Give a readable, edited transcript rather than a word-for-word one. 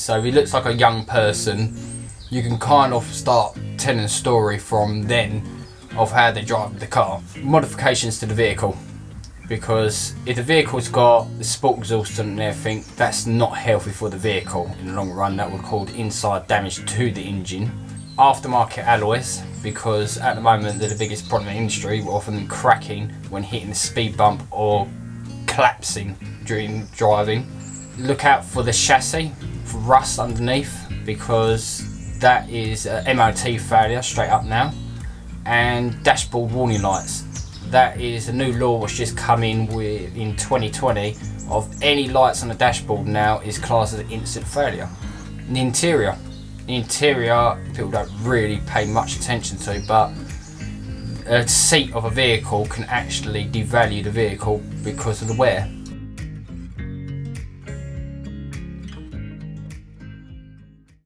So if he looks like a young person, you can kind of start telling a story from then of how they drive the car. Modifications to the vehicle, because if the vehicle's got the sport exhaust and everything, that's not healthy for the vehicle in the long run. That would cause inside damage to the engine. Aftermarket alloys, because at the moment they're the biggest problem in the industry, often cracking when hitting the speed bump or collapsing during driving. Look out for the chassis, for rust underneath, because that is MOT failure straight up now. And dashboard warning lights. That is a new law which just come in in 2020 of any lights on the dashboard now is classed as an instant failure. And the interior people don't really pay much attention to, but a seat of a vehicle can actually devalue the vehicle because of the wear.